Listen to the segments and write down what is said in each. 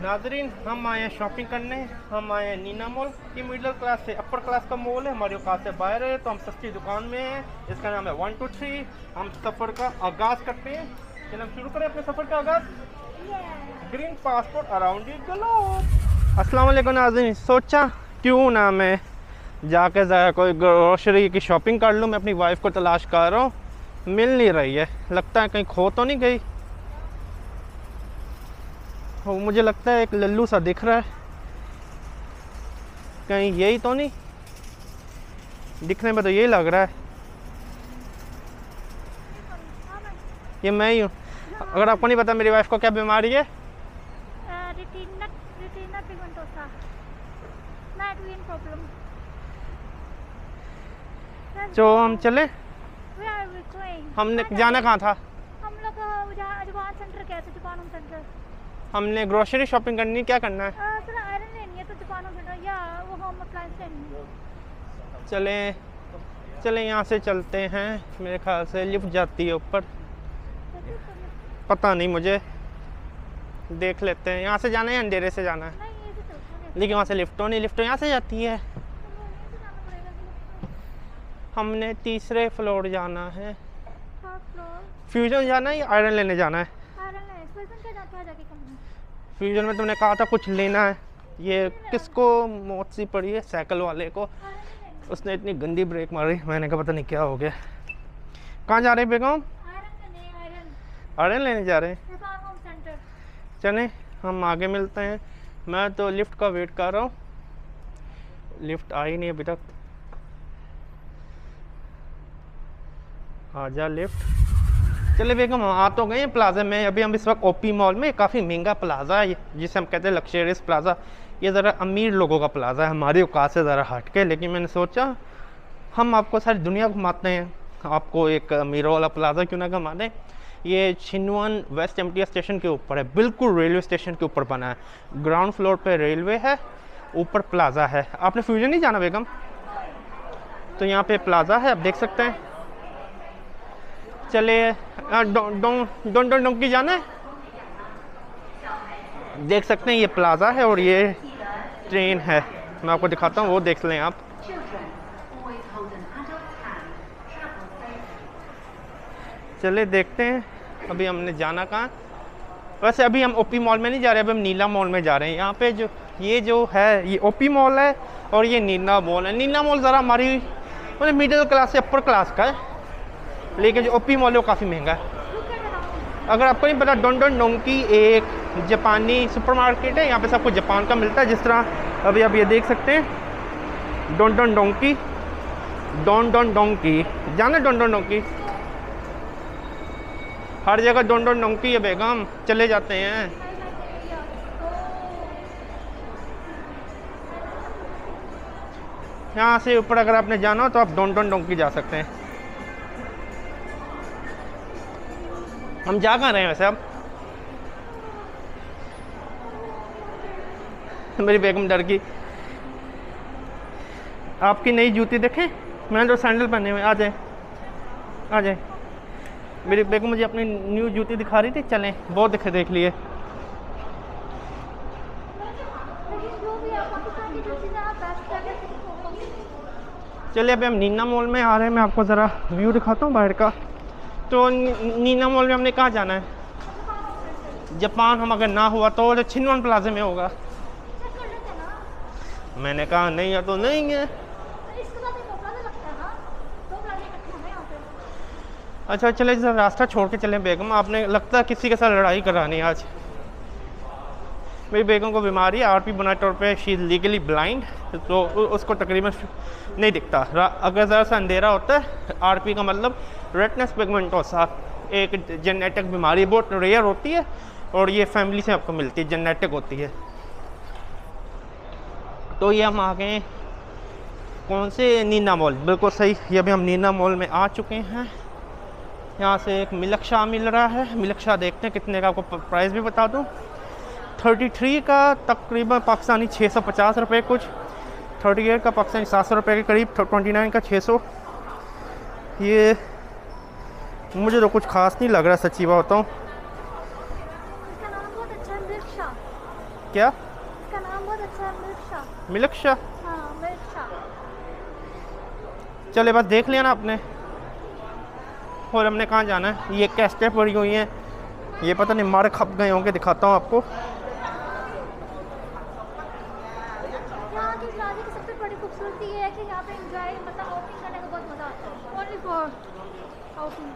नाजरीन, हम आए हैं शॉपिंग करने। हम आए हैं नीना मॉल। ये मिडिल क्लास से अपर क्लास का मॉल है, हमारे औकात से बाहर है, तो हम सस्ती दुकान में हैं। इसका नाम है 123। हम सफ़र का आगाज़ करते हैं। चलिए हम शुरू करें अपने सफ़र का आगाज़। Green passport around the globe. अस्सलाम वालेकुम नाज़रीन, सोचा क्यों ना मैं जाके ज़रा कोई ग्रोसरी की शॉपिंग कर लूँ। मैं अपनी वाइफ को तलाश कर रहा हूँ, मिल नहीं रही है। लगता है कहीं खो तो नहीं गई। वो मुझे लगता है एक लल्लू सा दिख रहा है, कहीं यही तो नहीं? दिखने में तो यही लग रहा है, ये मैं ही हूँ। अगर आपको नहीं पता मेरी वाइफ को क्या बीमारी है? Retina pigmentosa, night vision problem. तो हम चले। Where are we going? हमने जाना कहाँ था? हम लोग जापान सेंटर गए थे, जापान होम सेंटर। हमने ग्रोसरी शॉपिंग करनी, क्या करना है? थोड़ा आयरन लेनी है तो जापान होम सेंटर या वो होम अप्लायंस लेनी है। चलें यहाँ से चलते हैं। मेरे ख्याल से लिफ्ट जाती है ऊपर, पता नहीं मुझे, देख लेते हैं। यहाँ से जाना है या अंधेरे से जाना है? नहीं, ये तो चलते हैं। लेकिन वहाँ से लिफ्ट तो नहीं, लिफ्ट तो यहाँ से जाती है। तो जाना पड़ेगा। हमने तीसरे फ्लोर जाना है। Third floor. फ्यूजन जाना है या आयरन लेने जाना है? आयरन ले, फ्यूजन क्या जाके कंपनी। फ्यूजन में तुमने कहा था कुछ लेना है। ये किसको मौत सी पड़ी है? साइकिल वाले को। उसने इतनी गंदी ब्रेक मारी, मैंने कहा पता नहीं क्या हो गया। कहाँ जा रहे हैं बेगम? आयरन लेने जा रहे हैं। Japan home centre. चलें हम आगे मिलते हैं। मैं तो लिफ्ट का वेट कर रहा हूँ, लिफ्ट आई नहीं अभी तक। आ जा लिफ्ट। चले बेगम, हम आ तो गए हैं प्लाजा में। अभी हम इस वक्त ओपी मॉल में, काफ़ी महंगा प्लाजा है जिसे हम कहते हैं लग्जरियस प्लाजा। ये ज़रा अमीर लोगों का प्लाजा है, हमारी औकात से ज़रा हट के। लेकिन मैंने सोचा हम आपको सारी दुनिया घुमाते हैं, आपको एक अमीरों वाला प्लाजा क्यों ना घुमा दें। ये छिनवन वेस्ट एमटीएस स्टेशन के ऊपर है, बिल्कुल रेलवे स्टेशन के ऊपर बना है। ग्राउंड फ्लोर पे रेलवे है, ऊपर प्लाजा है। आपने फ्यूजन नहीं जाना बेगम? तो यहाँ पे प्लाजा है, आप देख सकते हैं। चले डोंट डोंकी जाना है, देख सकते हैं। ये प्लाजा है और ये ट्रेन है, मैं आपको दिखाता हूँ, वो देख लें आप। चले देखते हैं अभी हमने जाना कहाँ। वैसे अभी हम ओपी मॉल में नहीं जा रहे, अभी हम नीला मॉल में जा रहे हैं। यहाँ पे जो है ये ओपी मॉल है और ये नीला मॉल है। नीला मॉल ज़रा हमारी मतलब मिडिल क्लास से अपर क्लास का है, लेकिन जो ओपी मॉल है वो काफ़ी महंगा है। अगर आपको नहीं पता, डोन डोंकी एक जापानी सुपरमार्केट है। यहाँ पे सब कुछ जापान का मिलता है, जिस तरह अभी आप ये देख सकते हैं। डोन डोंकी जाना, डोन डोंकी हर जगह डोन डोंकी है बेगम। चले जाते हैं। यहाँ से ऊपर अगर आपने जाना हो तो आप डोन डोंकी जा सकते हैं। हम जा कहाँ रहे हैं वैसे अब? मेरी बेगम डर गई। आपकी नई जूती देखें, मैंने तो सैंडल पहने हुए। आ जाए। मेरी बेगम मुझे अपनी न्यू जूती दिखा रही थी। चलें, बहुत देख लिए। चलिए अभी हम नीना मॉल में आ रहे हैं। मैं आपको ज़रा व्यू दिखाता हूँ बाहर का। तो नीना मॉल में हमने कहाँ जाना है? जापान हम अगर ना हुआ तो छिनवन प्लाजा में होगा। मैंने कहा नहीं है तो नहीं है। अच्छा चले, रास्ता छोड़ के चलें बेगम। आपने लगता है किसी के साथ लड़ाई करानी आज। मेरी बेगम को बीमारी है आरपी बना तौर पे, शी इज़ लीगली ब्लाइंड, तो उसको तकरीबन नहीं दिखता। अगर ज़रा सा अंधेरा होता है, आरपी का मतलब रेटिना पिगमेंटोसा, एक जेनेटिक बीमारी, बहुत रेयर होती है और ये फैमिली से आपको मिलती है, जेनेटिक होती है। तो ये हम आ गए कौन से? नीना मॉल, बिल्कुल सही। ये अभी हम नीना मॉल में आ चुके हैं। यहाँ से एक मिल्क शाह मिल रहा है। मिल्क शाह देखते हैं कितने का, आपको प्राइस भी बता दूँ। 33 का तकरीबन पाकिस्तानी 650 रुपये कुछ, 38 का पाकिस्तानी 700 रुपये के करीब, 29 का 600। ये मुझे तो कुछ खास नहीं लग रहा, सच्ची बात बताऊँ। क्या? इसका नाम बहुत अच्छा है, मिल्क शाह। मिल्क शाह? हाँ, मिल्क शाह। चले बस देख लिया ना आपने, और हमने कहाँ जाना है। ये कैस्टें पड़ी हुई हैं, ये पता नहीं मार खप गए होंगे, दिखाता हूँ आपको। यहाँ की प्लाजा की सबसे बड़ी खूबसूरती ये है कि यहाँ पे एंजॉय मतलब आउटिंग करने का बहुत मज़ा आता है, ओनली फॉर आउटिंग।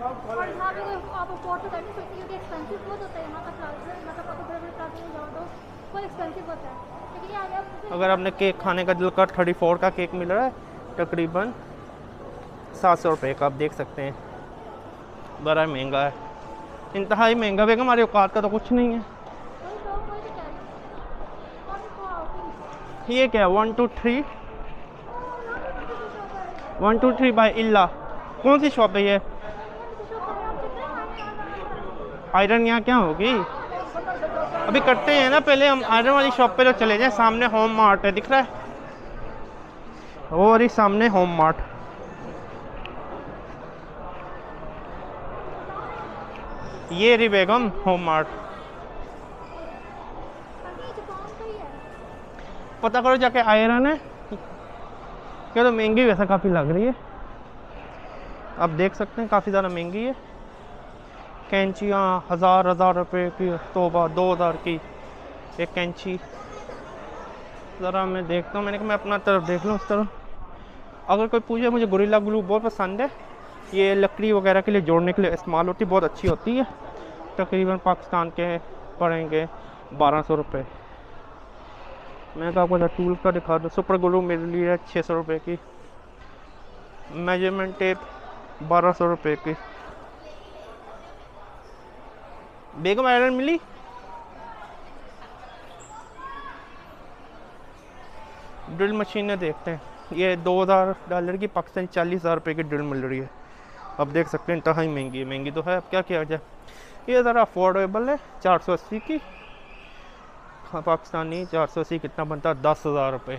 और यहाँ पे कोई आप अफोर्ड तो कर नहीं सकते क्योंकि एक्सपेंसिव बहुत होता है यहाँ का प्लाजा, मतलब आपको बड़े बड़े प्लाजा में जाओ तो बहुत एक्सपेंसिव होता है। लेकिन यहाँ पे आप अगर आपने केक खाने का दिल कर, 34 का केक मिल रहा है तकरीबन 700 रुपये का, आप देख सकते हैं। बड़ा महंगा है, इंतहाई महंगा। बेगम हमारी औकात का तो कुछ नहीं है। वही तो कह रही हूँ, ओनली फॉर आउटिंग। ये क्या है? 1 2 3 1 2 3 बाय इल्ला। कौन सी शॉप है ये? आयरन यहाँ क्या होगी? अभी करते हैं ना, पहले हम आयरन वाली शॉप पे तो चले जाएं। सामने होम मार्ट है, दिख रहा है? और ही सामने होम मार्ट। ये रही बेगम होम मार्ट। पता करो जाके, आयरन है क्या? तो महंगी वैसे काफ़ी लग रही है, आप देख सकते हैं, काफ़ी ज़्यादा महंगी है। कैंचियाँ 1000 रुपये की, तोबा 2000 की एक कैंची। ज़रा मैं देखता हूँ, मैंने कहा मैं अपना तरफ देख लूँ उस तरफ। अगर कोई पूछे, मुझे गोरिल्ला ग्लू बहुत पसंद है, ये लकड़ी वगैरह के लिए जोड़ने के लिए इस्तेमाल होती है, बहुत अच्छी होती है। तकरीबन पाकिस्तान के पड़ेंगे 1200 रुपये। मैं तो आपको टूल का दिखा दूँ। सुपर ग्लू मेरे लिए 600 रुपये की, मेजरमेंट टेप 1200 रुपये की। बेगम आयरन मिली? ड्रिल मशीनें देखते हैं, ये $2000 की पाकिस्तानी 40,000 रुपये की ड्रिल मिल रही है। अब देख सकते हैं इंतहाई महंगी है, महंगी तो है, अब क्या किया जाए। ये ज़रा अफोर्डेबल है, 480 की। हाँ, पाकिस्तानी 480 कितना बनता है? 10,000 रुपये।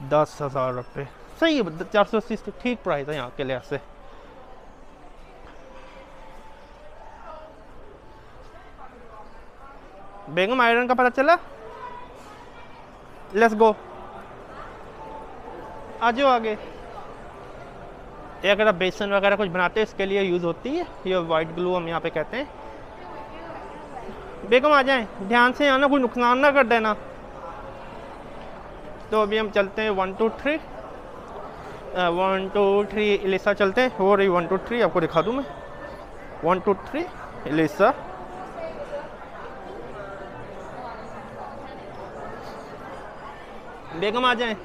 10,000 रुपये सही है, 480 से ठीक प्राइस है यहाँ के लिहाज से। बेगम आयरन का पता चला? लेट्स गो, आ जाओ आगे। ये अगर आप बेसन वगैरह कुछ बनाते हैं इसके लिए यूज़ होती है, ये वाइट ग्लू हम यहाँ पे कहते हैं। बेगम आ जाएं, ध्यान से आना, कोई नुकसान ना कर देना। तो अभी हम चलते हैं 1 2 3 1 2 3 इलिसा चलते हैं। हो रही 1 2 3 आपको दिखा दूँ मैं। 1 2 3 इलिसा। बेगम आ जाएं,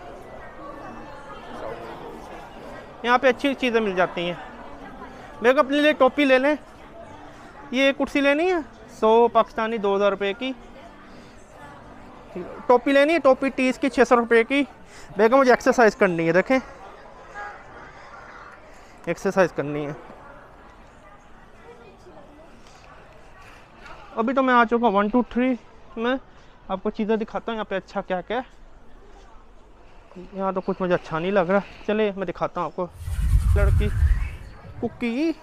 यहाँ पे अच्छी चीज़ें मिल जाती हैं। बेगम अपने लिए टोपी ले लें, ये कुर्सी लेनी है 100 पाकिस्तानी 2000 रुपये की। टोपी लेनी है, टोपी 30 की 600 रुपये की। बेगम मुझे एक्सरसाइज करनी है, देखें एक्सरसाइज करनी है। अभी तो मैं आ चुका 1 2 3 में, आपको चीज़ें दिखाता हूँ यहाँ पे अच्छा क्या क्या है। यहाँ तो कुछ मुझे अच्छा नहीं लग रहा, चले मैं दिखाता हूँ आपको। लड़की कुकी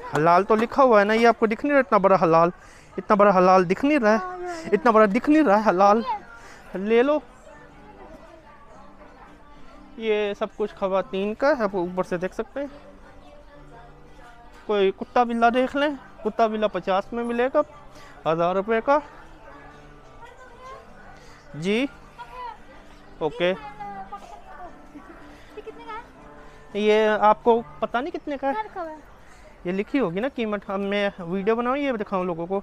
हलाल तो लिखा हुआ है ना, ये आपको दिख नहीं रहा? इतना बड़ा हलाल, इतना बड़ा हलाल दिख नहीं रहा है? इतना बड़ा दिख नहीं रहा है हलाल? ले लो। ये सब कुछ खवातीन का है, आप ऊपर से देख सकते हैं। कोई कुत्ता बिल्ला देख लें, कुत्ता बिल्ला 50 में मिलेगा, 1000 रुपये का जी। ओके, ये आपको पता नहीं कितने का है? ये लिखी होगी ना कीमत, अब मैं वीडियो बनाऊँ ये दिखाऊँ लोगों को।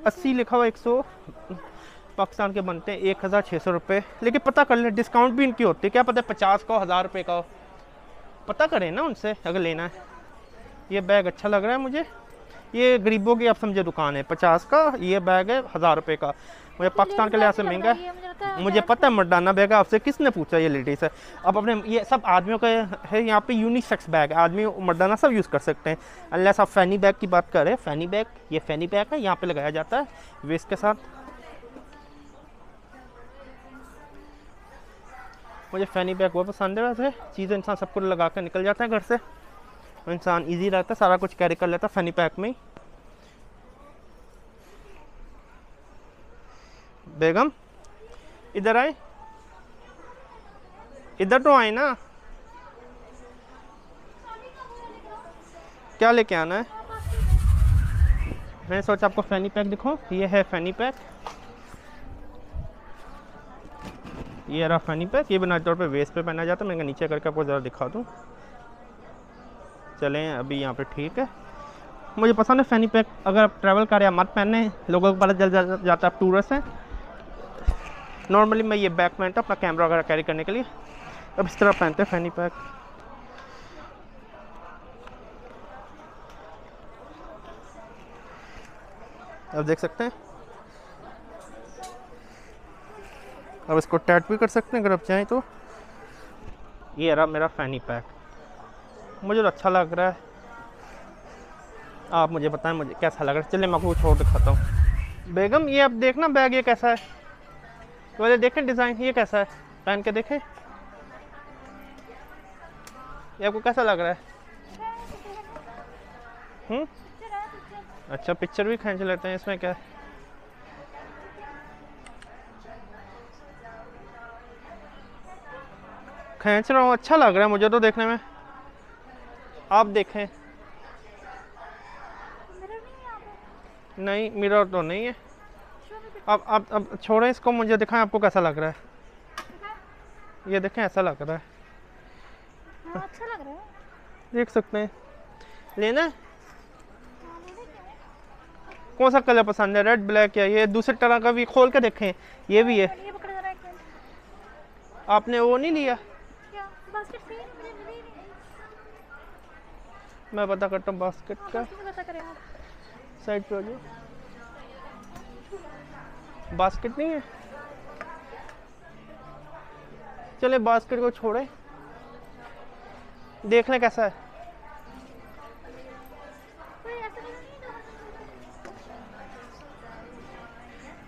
80 लिखा हुआ, 100 पाकिस्तान के बनते हैं 1600 रुपये। लेकिन पता कर लें, डिस्काउंट भी इनकी होती है, क्या पता है 50 का 1000 रुपये का, पता करें ना उनसे अगर लेना है। ये बैग अच्छा लग रहा है मुझे, ये गरीबों की आप समझे दुकान है। 50 का ये बैग है, 1000 रुपये का। मुझे पाकिस्तान के लिहाज से महंगा है, मुझे पता है। मर्दाना बैग है, आपसे किसने पूछा? ये लेडीज़ है। अब अपने ये सब आदमियों का है, यहाँ पे यूनिसेक्स बैग है, आदमी मर्दाना सब यूज़ कर सकते हैं। अनलेस आप फैनी बैग की बात करें, फैनी बैग, ये फैनी बैग है, यहाँ पे लगाया जाता है वेस्ट के साथ। मुझे फैनी बैग बहुत पसंद है, वैसे चीज़ें इंसान सबको लगा कर निकल जाता है घर से। इंसान इजी रहता है, सारा कुछ कैरी कर लेता फनी पैक में ही। बेगम इधर आए, इधर तो आए ना। क्या लेके आना है? मैंने सोचा आपको फैनी पैक दिखाऊं। ये है फैनी पैक, ये रहा फैनी पैक। ये बनाते तौर पे वेस्ट पे पहना जाता है। मैं नीचे करके आपको ज़रा दिखा दूं। चलें अभी यहाँ पे, ठीक है। मुझे पसंद है फैनी पैक। अगर आप ट्रैवल कर या मत पहने, लोगों को पता चल जाता आप टूरिस्ट हैं। नॉर्मली मैं ये बैग पहनता हूँ अपना कैमरा वगैरह कैरी करने के लिए। अब इस तरह पहनते हैं फैनी पैक। अब देख सकते हैं, अब इसको टैट भी कर सकते हैं अगर आप चाहें तो। ये रहा मेरा फैनी पैक, मुझे तो अच्छा लग रहा है। आप मुझे बताएं मुझे कैसा लग रहा है। चलिए मैं आपको छोड़ दिखाता हूँ। बेगम ये आप देखना बैग, ये कैसा है? पहले देखें डिज़ाइन, ये कैसा है, पहन के देखें। ये आपको कैसा लग रहा है? अच्छा, पिक्चर भी खींच लेते हैं, इसमें क्या है। खींच रहा हूँ, अच्छा लग रहा है मुझे तो देखने में। आप देखें। नहीं, मिरर तो नहीं है। अब छोड़ें इसको, मुझे दिखाएं आपको कैसा लग रहा है। ये देखें, ऐसा लग रहा है। अच्छा लग रहा है, देख सकते हैं। लेना है? कौन सा कलर पसंद है, रेड ब्लैक या ये दूसरे तरह का भी? खोल के देखें, ये भी है। ये पकड़ जरा एक मिनट। आपने वो नहीं लिया? क्या बास्केट फ्री मुझे मिली नहीं? मैं पता करता हूँ बास्केट का। पता करें आप। साइड पे हो जाओ। बास्केट नहीं है, चले बास्केट को छोड़े, देख लें कैसा है।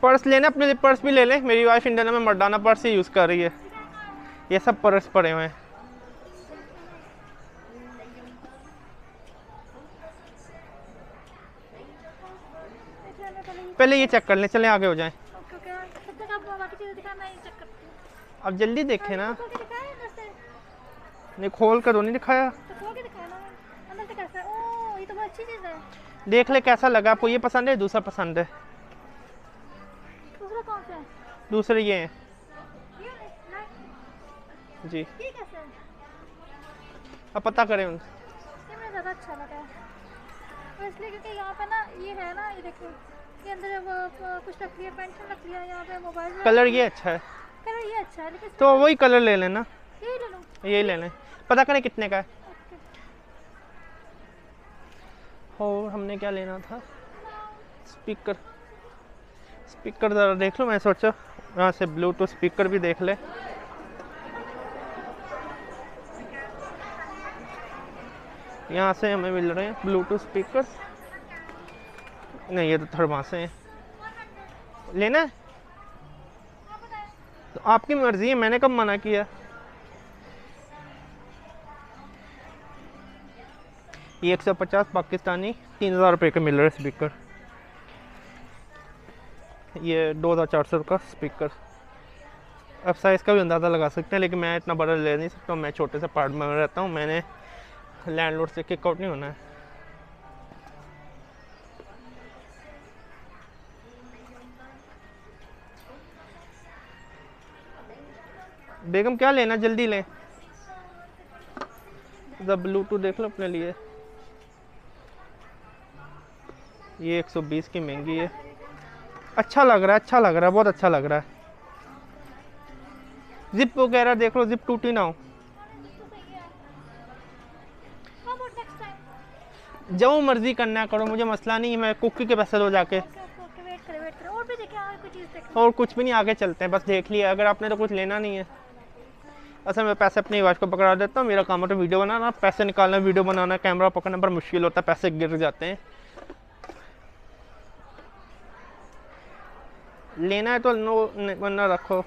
पर्स लेना अपने लिए, पर्स भी ले लें। मेरी वाइफ इंडिया में मर्दाना पर्स ही यूज़ कर रही है। ये सब पर्स पड़े हुए हैं। पहले ये चेक कर लें, चलें आगे हो जाएं। अब जल्दी देखें ना। नहीं, खोल कर तो नहीं दिखाया। देख ले कैसा लगा आपको। ये पसंद है, दूसरा पसंद है? दूसरा कौन सा है? दूसरे ये हैं जी। ये कैसा है? अब पता करें उनसे। ये मुझे ज़्यादा अच्छा लगा है, तो इसलिए क्योंकि यहाँ पे ना ये है ना, ये देखो ये अंदर वो कुछ रख लिया, पेंसिल रख लिया, यहाँ पे मोबाइल। कलर ये अच्छा है। कलर ये अच्छा है, लेकिन तो वही कलर ले लेना। यही ले लूँ? यही ले लें। पता करें कितने का है। और हमने क्या लेना था? स्पीकर। स्पीकर ज़रा देख लो। मैं सोचा यहाँ से ब्लूटूथ स्पीकर भी देख ले। यहाँ से हमें मिल रहे हैं ब्लूटूथ स्पीकर। नहीं, ये तो थर्मासे हैं। लेना है तो आपकी मर्जी है, मैंने कब मना किया। ये 150 पाकिस्तानी 3000 रुपये के मिल रहे स्पीकर। ये 2400 का स्पीकर। अब साइज़ का भी अंदाज़ा लगा सकते हैं, लेकिन मैं इतना बड़ा ले नहीं सकता। मैं छोटे से अपार्टमेंट में रहता हूँ, मैंने लैंडलॉर्ड से किक आउट नहीं होना है। बेगम क्या लेना, जल्दी लें। ब्लूटूथ देख लो अपने लिए। ये 120 की महंगी है। अच्छा लग रहा है, अच्छा लग रहा है, बहुत अच्छा लग रहा है। जिप वगैरह देख लो, जिप टूटी ना हो। जो मर्जी करना करो, मुझे मसला नहीं है। मैं कुकी के पैसे दो जाके। और कुछ भी नहीं, आगे चलते हैं। बस देख लिया, अगर आपने तो कुछ लेना नहीं है। असल में पैसे अपनी वाइफ को पकड़ा देता हूँ। मेरा काम है तो वीडियो बनाना, पैसे निकालना, वीडियो बनाना। कैमरा पकड़ना पर मुश्किल होता है, पैसे गिर जाते हैं। लेना है तो नो, वरना रखो।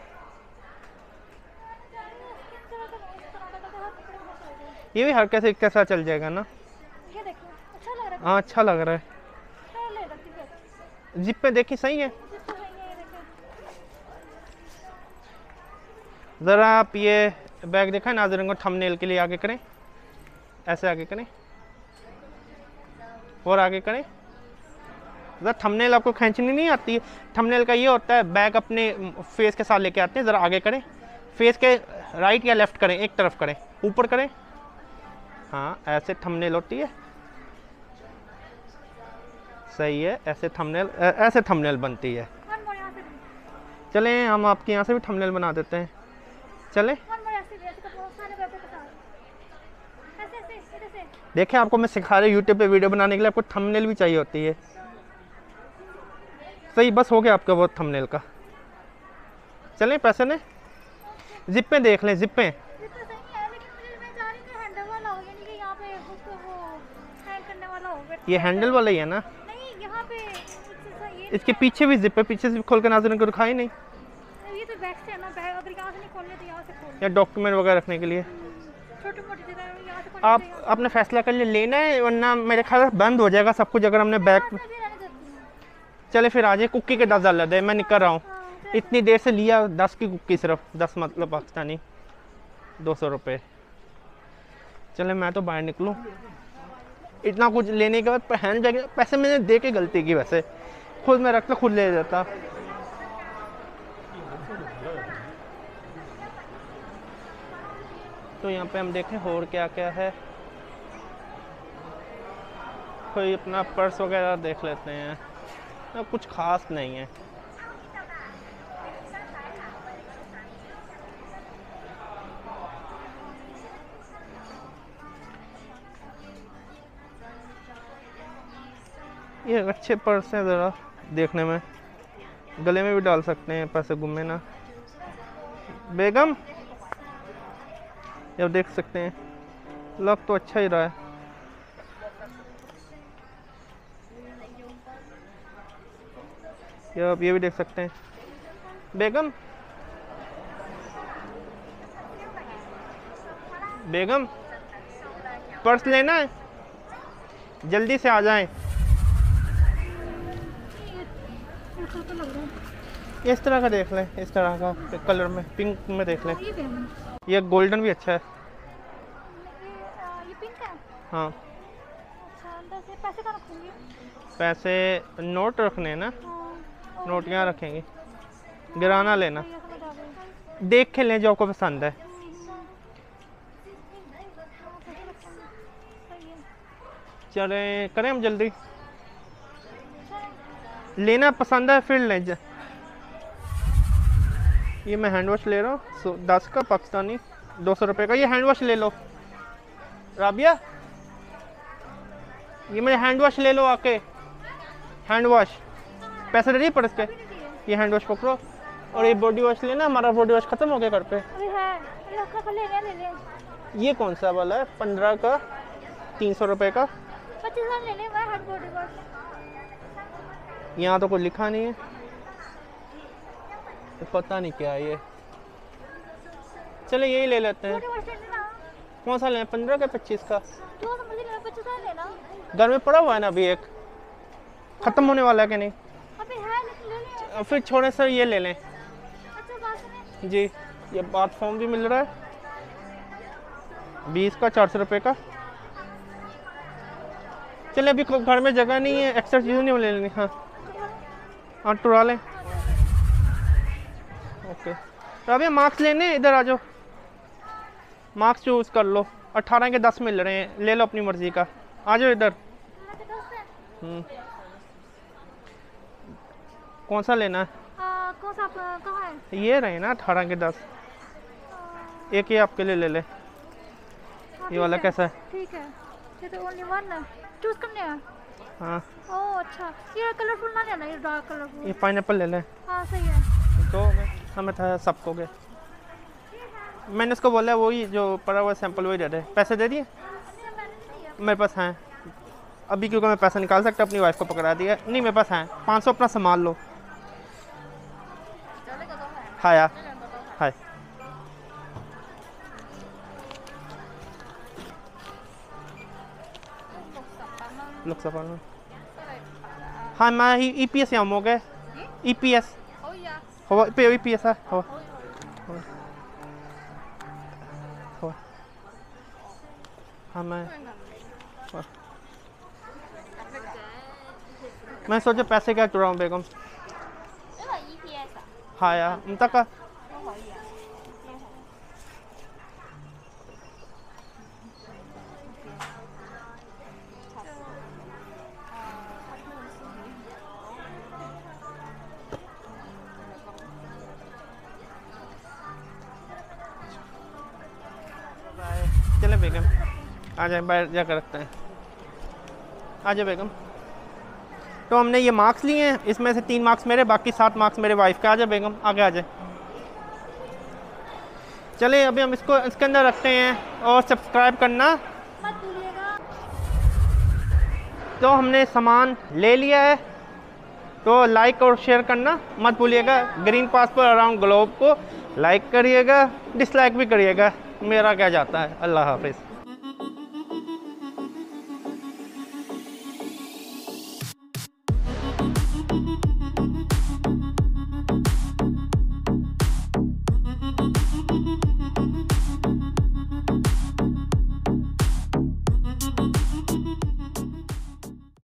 ये भी हर कैसे साथ चल जाएगा ना। हाँ अच्छा लग रहा है। ले रखी है। जिप पे देखी सही है। जिसको सही है ये देखें। ज़रा आप ये बैग देखा नाज़रीन को, थंबनेल के लिए आगे करें, ऐसे आगे करें और आगे करें। ज़रा थंबनेल आपको खींचनी नहीं आती है। थंबनेल का ये होता है बैग अपने फेस के साथ लेके आते हैं। ज़रा आगे करें, फेस के राइट या लेफ्ट करें, एक तरफ करें, ऊपर करें। हाँ ऐसे थंबनेल होती है, सही है। ऐसे थंबनेल, ऐसे थंबनेल बनती है। वन मोर यहाँ से। चलें हम आपके यहाँ से भी थंबनेल बना देते हैं। चलें वन मोर ऐसे तो बहुत सारे वेब के साथ। ऐसे ऐसे इधर से। देखें, आपको मैं सिखा रहा हूँ यूट्यूब पे वीडियो बनाने के लिए आपको थंबनेल भी चाहिए होती है। सही, बस हो गया आपका वो थंबनेल का। चलें पैसे ने जिप पे देख लें, जिप पे। जितना सही है लेकिन मुझे मैं चाह रही हूँ कि हैंडल वाला हो, यानी कि यहाँ पे उसको वो हैंग करने वाला हो। ये हैंडल वाला ही है ना? नहीं यहाँ पे ये इसके पीछे भी जिप है, पीछे से भी खोल के नाज़रीन को दिखाई नहीं। ये तो बैग से है ना, बैग अगर यहाँ से नहीं खोलने तो यहाँ से खोल। या डॉक्यूमेंट वगैरह रखने के लिए छोटी मोटी जगह है, यहाँ से खोलने आप तो यहाँ अपने फैसला कर लिए लेना है, वरना मेरे ख्याल से बंद हो जाएगा सब कुछ अगर हमने बैग। से भी रहने देती हूँ। चले फिर आ जाए, कुक्की के 10 डाल दे, मैं निकल रहा हूँ। हाँ, इतनी देर से लिया 10 की कुक्की, सिर्फ 10 मतलब पाकिस्तानी 200 रुपये। चले मैं तो बाहर निकलूँ, इतना कुछ लेने के बाद हैंड बैग पैसे मैंने दे के गलती की, वैसे खुद मैं रखता खुद ले जाता। तो यहाँ पे हम देखें और क्या क्या है, कोई अपना पर्स वगैरह देख लेते हैं ना, कुछ खास नहीं है। ये अच्छे पर्स हैं ज़रा देखने में, गले में भी डाल सकते हैं, पैसे गुमे ना। बेगम ये देख सकते हैं, लग तो अच्छा ही रहा है। ये भी देख सकते हैं। बेगम, बेगम पर्स लेना है, जल्दी से आ जाएं। तो लग रहा है। इस तरह का देख लें, इस तरह का कलर में, पिंक में देख लें। ये पहनना। ये गोल्डन भी अच्छा है। ये पिंक है। हाँ अच्छा अंदर से पैसे कहाँ रखूँगी? पैसे नोट रखने हैं ना, हाँ, नोट यहाँ रखेंगे, गिराना लेना, ये समझ आ गई। देख के लें जो आपको पसंद है। हाँ, पैसे रखेंगे। सही है। चलें करें हम जल्दी, चलें। लेना पसंद है फिर लें। ये मैं हैंड वॉश ले रहा हूँ 10 का पाकिस्तानी, 200 रुपये का। ये हैंड वॉश ले लो राबिया, ये मेरे हैंड वॉश ले लो आके, हैंड वॉश। पैसे दे दिए पर्स के, ये हैंड वॉश पकड़ो। और ये बॉडी वॉश लेना, हमारा बॉडी वॉश खत्म हो गया घर पे। अरे है, ले ले। ये कौन सा वाला है? 15 का 300 रुपये का। 25 ले ले, मैं हर बॉडी वॉश। यहाँ तो कुछ लिखा नहीं है, पता नहीं क्या है ये। चले यही ले लेते हैं। बॉडी वॉश ले लेना। कौन सा लें, 15 का 25 का? जो समझ लेना, 25 लेना। घर में पड़ा हुआ है ना अभी, एक ख़त्म होने वाला है कि नहीं? अबे है लेकिन ले ले। फिर छोड़े सर, ये ले लें। अच्छा बात सुने। जी, ये बाथ फॉर्म भी मिल रहा है 20 का, 400 रुपये का। चले अभी घर में जगह नहीं है, एक्स्ट्रा चीज़ें नहीं ले लेनी। हाँ हाँ टुरा लें। ओके तो अभी मार्क्स लेने, इधर आ जाओ, मार्क्स चूज़ कर लो। 18 के 10 मिल रहे हैं, ले लो अपनी मर्ज़ी का, आ जाओ इधर। कौन सा लेना है? कौन सा कहाँ है? ये रहे ना 18 के 10। एक ये आपके लिए ले ले। ये वाला कैसा है? ठीक है, ये तो ओनली वन है, चूज करने हैं। हाँ ओह अच्छा, ये कलरफुल ना लेना, ये डार्क कलरफुल। ये पाइनएप्पल ले लें। हाँ सही है। तो हमें था सबको के, मैंने उसको बोला वही जो पड़ा हुआ सैंपल वही दे दे। पैसे दे दिए मेरे पास हैं अभी, क्योंकि मैं पैसा निकाल सकता, अपनी वाइफ को पकड़ा दिया। नहीं मेरे पास हैं 500, अपना संभाल लो। हाय हाय। Luxapal में। हाँ मैं EPS यहाँ हो गए EPS Oh yeah. हो पे EPS है हो हो हाँ मैं सोचा पैसे क्या चुराऊँ बेगम। 呢個 EPS 啊？ हाँ यार तक 都可以啊。चले बेगम आ जाए बाहर जाकर रखते हैं। आ जाए बेगम। तो हमने ये मार्क्स लिए हैं, इसमें से 3 मार्क्स मेरे, बाकी 7 मार्क्स मेरे वाइफ के। आ जाए बेगम आगे आ जाए। चले अभी हम इसको इसके अंदर रखते हैं और सब्सक्राइब करना मत भूलिएगा। तो हमने सामान ले लिया है, तो लाइक और शेयर करना मत भूलिएगा। ग्रीन पासपोर्ट अराउंड ग्लोब को लाइक करिएगा, डिसलाइक भी करिएगा, मेरा क्या जाता है। अल्लाह हाफिज़।